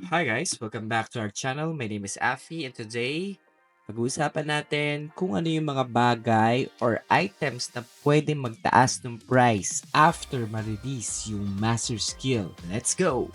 Hi guys, welcome back to our channel. My name is Afi and today pag-uusapan natin kung ano yung mga bagay or items na pwede magtaas ng price after ma-release yung master skill. Let's go!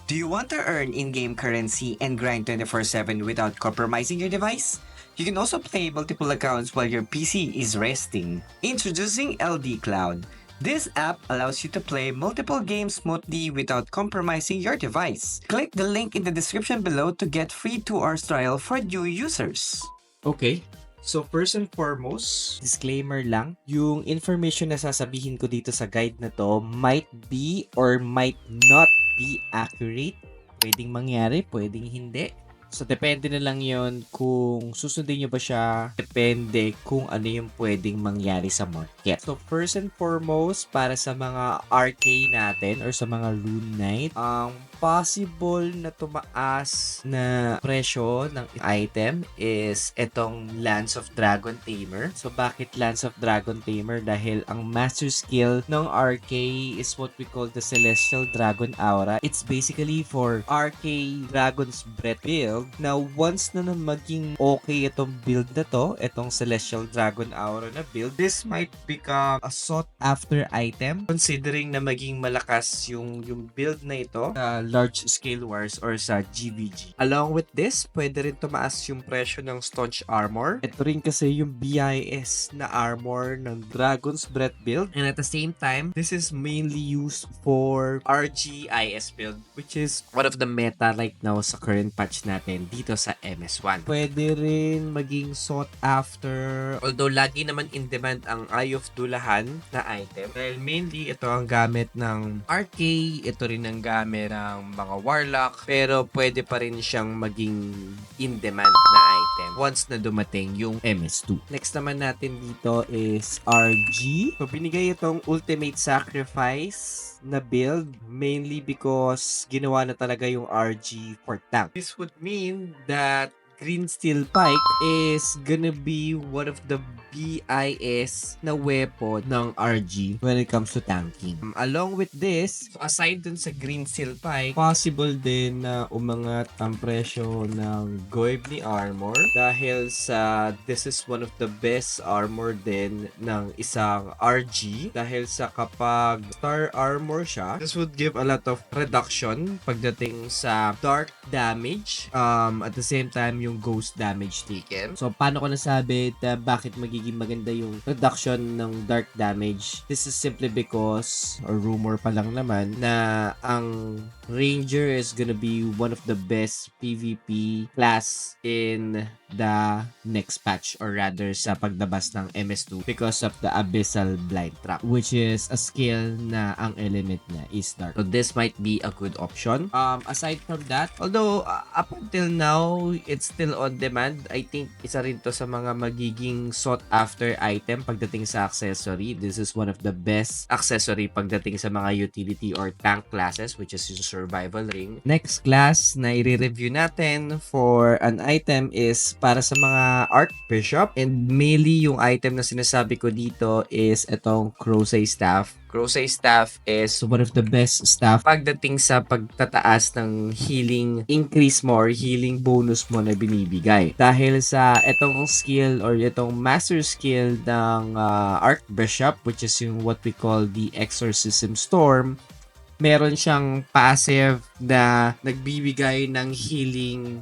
Do you want to earn in-game currency and grind 24/7 without compromising your device? You can also play multiple accounts while your PC is resting. Introducing LD Cloud. This app allows you to play multiple games smoothly without compromising your device. Click the link in the description below to get free 2 hours trial for new users. Okay, so first and foremost, disclaimer lang, yung information na sasabihin ko dito sa guide na to might be or might not be accurate. Pwedeng mangyari, pwedeng hindi. So, depende na lang yon kung susundin nyo ba siya. Depende kung ano yung pwedeng mangyari sa market. So, first and foremost, para sa mga RK natin or sa mga Rune Knight, ang possible na tumaas na presyo ng item is itong Lance of Dragon Tamer. So, bakit Lance of Dragon Tamer? Dahil ang master skill ng RK is what we call the Celestial Dragon Aura. It's basically for RK Dragon's Breath build. Now, once na maging okay itong build na to, itong Celestial Dragon Aura na build, this might become a sought after item considering na maging malakas yung build na ito sa large scale wars or sa GVG. Along with this, pwede rin tumaas yung presyo ng Staunch Armor. Ito rin kasi yung BIS na armor ng Dragon's Breath build. And at the same time, this is mainly used for RGIS build, which is one of the meta right now sa current patch natin dito sa MS1. Pwede rin maging sought after, although lagi naman in demand ang Eye of Dulahan na item. Dahil mainly ito ang gamit ng RK, ito rin ang gamit ng mga Warlock, pero pwede pa rin siyang maging in demand na item once na dumating yung MS2. Next naman natin dito is RG. So binigay itong Ultimate Sacrifice na build mainly because ginawa na talaga yung RG for tank. This would mean that Green Steel Pike is gonna be one of the BIS na weapon ng RG when it comes to tanking. Along with this, aside dun sa Green Steel Pike, possible din na umangat ang presyo ng Goibni Armor dahil sa this is one of the best armor din ng isang RG dahil sa kapag Star Armor siya, this would give a lot of reduction pagdating sa dark damage at the same time yung ghost damage taken. So, paano ko nasabi na bakit magiging maganda yung reduction ng dark damage? This is simply because, or rumor pa lang naman, na ang Ranger is gonna be one of the best PvP class in the next patch or rather sa paglabas ng MS2 because of the Abyssal Blind Trap, which is a skill na ang element niya is dark. So, this might be a good option. Aside from that, although up until now, it's still on demand. I think isa rin to sa mga magiging sought after item pagdating sa accessory. This is one of the best accessory pagdating sa mga utility or tank classes, which is yung survival ring. Next class na i-review natin for an item is para sa mga Archbishop, and mainly yung item na sinasabi ko dito is itong Crusade Staff. Crusade Staff is one of the best staff pagdating sa pagtataas ng healing increase mo or healing bonus mo na binibigay. Dahil sa itong skill or itong master skill ng Archbishop, which is yung what we call the Exorcism Storm, meron siyang passive na nagbibigay ng healing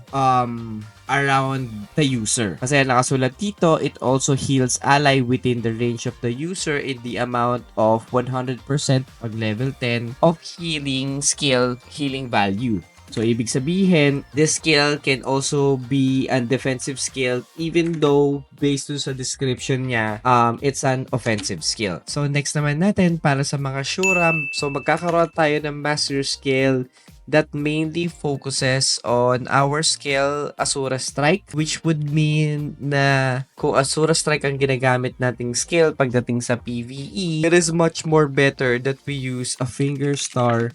around the user. Kasi nakasulat dito, it also heals ally within the range of the user in the amount of 100% pag level 10 of healing skill, healing value. So, ibig sabihin, this skill can also be a defensive skill even though based sa description niya, it's an offensive skill. So, next naman natin para sa mga Shura. So, magkakaroon tayo ng master skill that mainly focuses on our skill Asura Strike, which would mean na kung Asura Strike ang ginagamit nating skill pagdating sa PvE, it is much more better that we use a Finger Star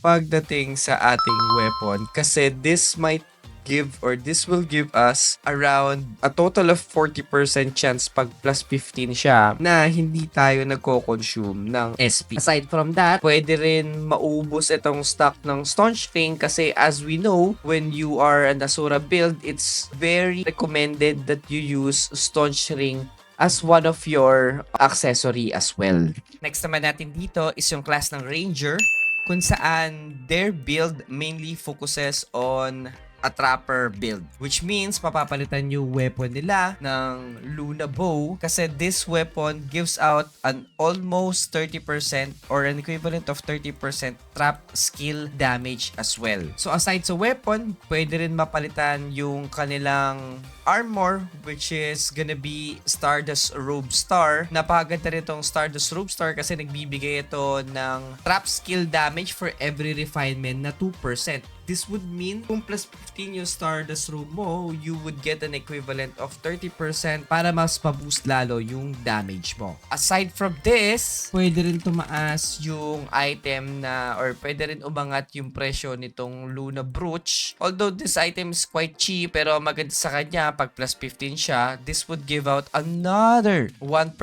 pagdating sa ating weapon kasi this might this will give us around a total of 40% chance pag plus 15 siya na hindi tayo nagko-consume ng SP. Aside from that, pwede rin maubos itong stock ng Staunch Ring kasi as we know, when you are an Asura build, it's very recommended that you use Staunch Ring as one of your accessory as well. Next naman natin dito is yung class ng Ranger kung saan their build mainly focuses on a trapper build, which means papapalitan yung weapon nila ng Luna Bow kasi this weapon gives out an almost 30% or an equivalent of 30% trap skill damage as well. So aside sa weapon, pwede rin mapalitan yung kanilang armor, which is gonna be Stardust Robe Star. Napakaganda rin itong Stardust Robe Star kasi nagbibigay ito ng trap skill damage for every refinement na 2%. This would mean kung plus 15 yung Stardust Robe mo, you would get an equivalent of 30% para mas pa-boost lalo yung damage mo. Aside from this, pwede rin tumaas yung item na or pwede rin umangat yung presyo nitong Luna Brooch. Although this item is quite cheap, pero maganda sa kanya pag plus 15 siya, this would give out another 1%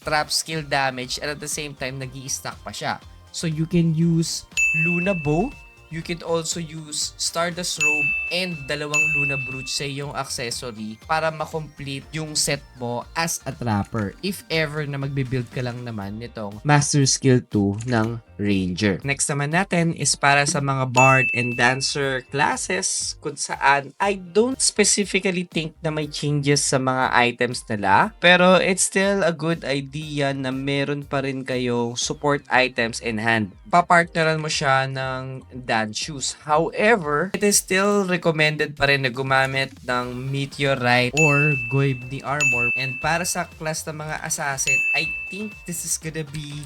trap skill damage and at the same time nag-i-stack pa siya. So you can use Luna Bow, you can also use Stardust Robe and dalawang Luna Brooch sa iyong accessory para makomplete yung set mo as a trapper if ever na magbe-build ka lang naman nitong Master Skill 2 ng Ranger. Next naman natin is para sa mga Bard and Dancer classes kung saan I don't specifically think na may changes sa mga items nila pero it's still a good idea na meron pa rin kayong support items in hand. Papartneran mo siya ng dance shoes. However, it is still recommended pa rin na gumamit ng Meteorite or Goibni armor. And para sa class ng mga assassin, I think this is gonna be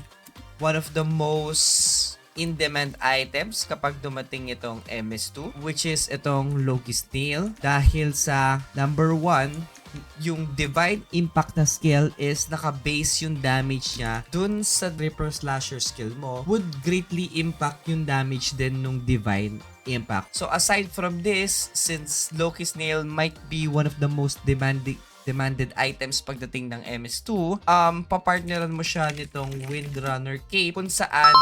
one of the most in-demand items kapag dumating itong MS2, which is itong Loki's Nail. Dahil sa number 1, yung Divine Impact na skill is naka-base yung damage niya dun sa Ripper Slasher skill mo, would greatly impact yung damage din nung Divine Impact. So aside from this, since Loki's Nail might be one of the most demanded items pagdating ng MS2, papartneran mo siya nitong Windrunner Cape kung saan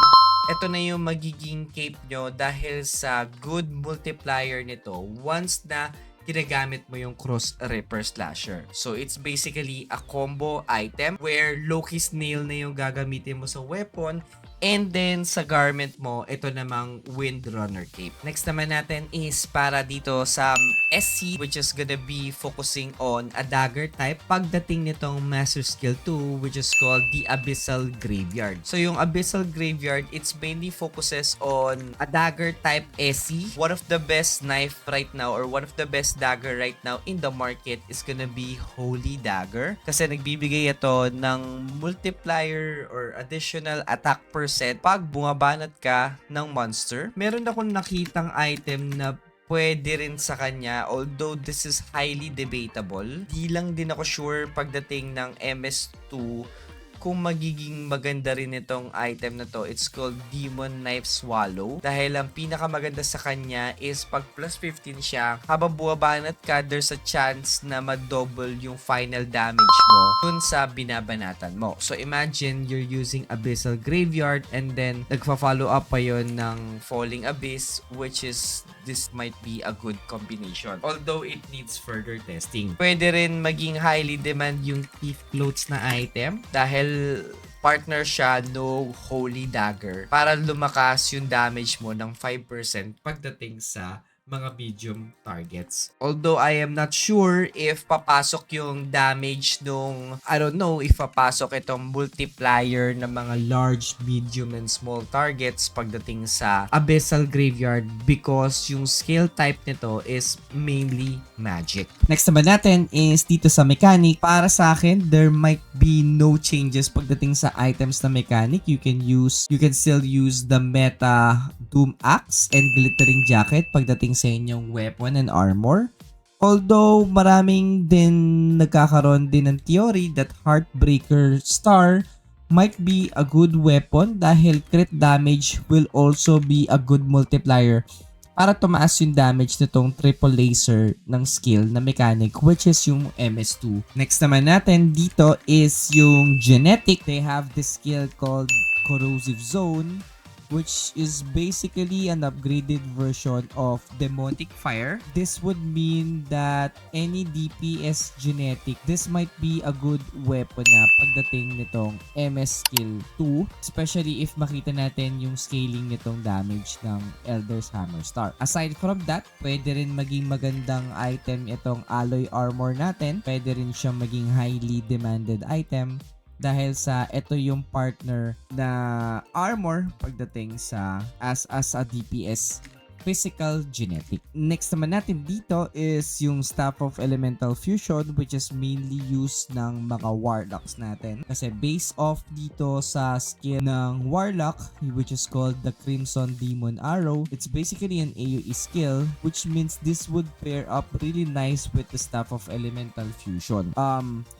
ito na yung magiging cape nyo dahil sa good multiplier nito once na ginagamit mo yung Cross Ripper Slasher. So it's basically a combo item where Loki's Nail na yung gagamitin mo sa weapon and then sa garment mo, ito namang Windrunner Cape. Next naman natin is para dito sa SC, which is gonna be focusing on a dagger type pagdating nitong Master Skill 2, which is called the Abyssal Graveyard. So yung Abyssal Graveyard, it's mainly focuses on a dagger type SC. One of the best knife right now or one of the best dagger right now in the market is gonna be Holy Dagger kasi nagbibigay ito ng multiplier or additional attack percent pag bumabanat ka ng monster. Meron akong nakitang item na pwede rin sa kanya, although this is highly debatable. Di lang din ako sure pagdating ng MS2 kung magiging maganda rin itong item na to. It's called Demon Knife Swallow. Dahil ang pinakamaganda sa kanya is pag plus 15 siya, habang buwabanat ka, there's a chance na ma-double yung final damage mo dun sa binabanatan mo. So imagine you're using Abyssal Graveyard and then nagfa-follow up pa yon ng Falling Abyss, which is this might be a good combination. Although it needs further testing. Pwede rin maging highly demand yung Thief Clothes na item dahil partner siya no Holy Dagger para lumakas yung damage mo ng 5% pagdating sa mga medium targets. Although I am not sure if papasok yung damage nung, I don't know if papasok itong multiplier ng mga large, medium, and small targets pagdating sa Abyssal Graveyard because yung skill type nito is mainly magic. Next naman natin is dito sa mechanic. Para sa akin, there might be no changes pagdating sa items na mechanic. You can still use the meta Doom Axe and Glittering Jacket pagdating sa inyong weapon and armor. Although maraming din nagkakaroon din ng theory that Heartbreaker Star might be a good weapon dahil crit damage will also be a good multiplier para tumaas yung damage nitong triple laser ng skill na mechanic, which is yung MS2. Next naman natin dito is yung genetic. They have this skill called corrosive zone, which is basically an upgraded version of demonic fire. This would mean that any DPS genetic, this might be a good weapon na pagdating nitong MS skill 2, especially if makita natin yung scaling nitong damage ng Elder's Hammer Star. Aside from that, pwede rin maging magandang item itong alloy armor natin. Pwede rin siyang maging highly demanded item dahil sa ito yung partner na armor pagdating sa as a DPS physical genetic. Next naman natin dito is yung Staff of Elemental Fusion, which is mainly used ng mga warlocks natin. Kasi based off dito sa skill ng warlock, which is called the Crimson Demon Arrow, it's basically an AoE skill, which means this would pair up really nice with the Staff of Elemental Fusion.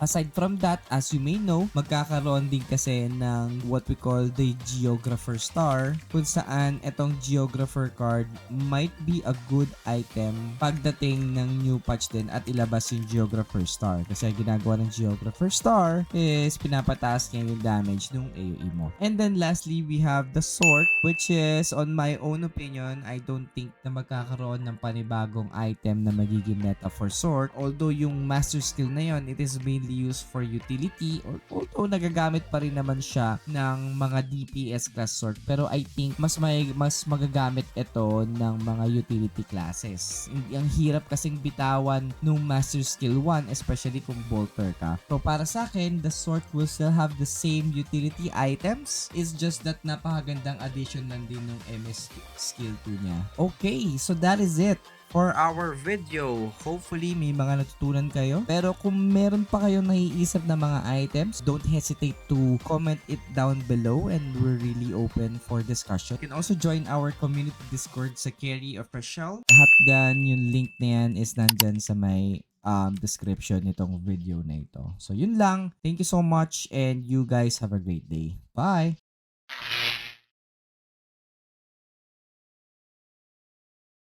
Aside from that, as you may know, magkakaroon din kasi ng what we call the Geographer Star, kung saan itong Geographer card might be a good item pagdating ng new patch din at ilabas yung Geographer Star. Kasi ginagawa ng Geographer Star is pinapataas niya yung damage ng AoE mo. And then lastly, we have the Sorc, which is, on my own opinion, I don't think na magkakaroon ng panibagong item na magiging meta for Sorc. Although yung master skill na yon, it is mainly used for utility, or although nagagamit pa rin naman siya ng mga DPS class Sorc. Pero I think mas magagamit ito ng mga utility classes. Ang hirap kasing bitawan nung master skill 1, especially kung bolter ka. So para sa akin, the Sorc will still have the same utility items. It's just that napakagandang addition lang din ng MS skill 2 niya. Okay, so that is it for our video. Hopefully, may mga natutunan kayo. Pero kung meron pa kayong naiisip na mga items, don't hesitate to comment it down below and we're really open for discussion. You can also join our community Discord sa Carry Official. Lahat dyan, yung link na yan is nandyan sa may description nitong video na ito. So, yun lang. Thank you so much and you guys have a great day. Bye!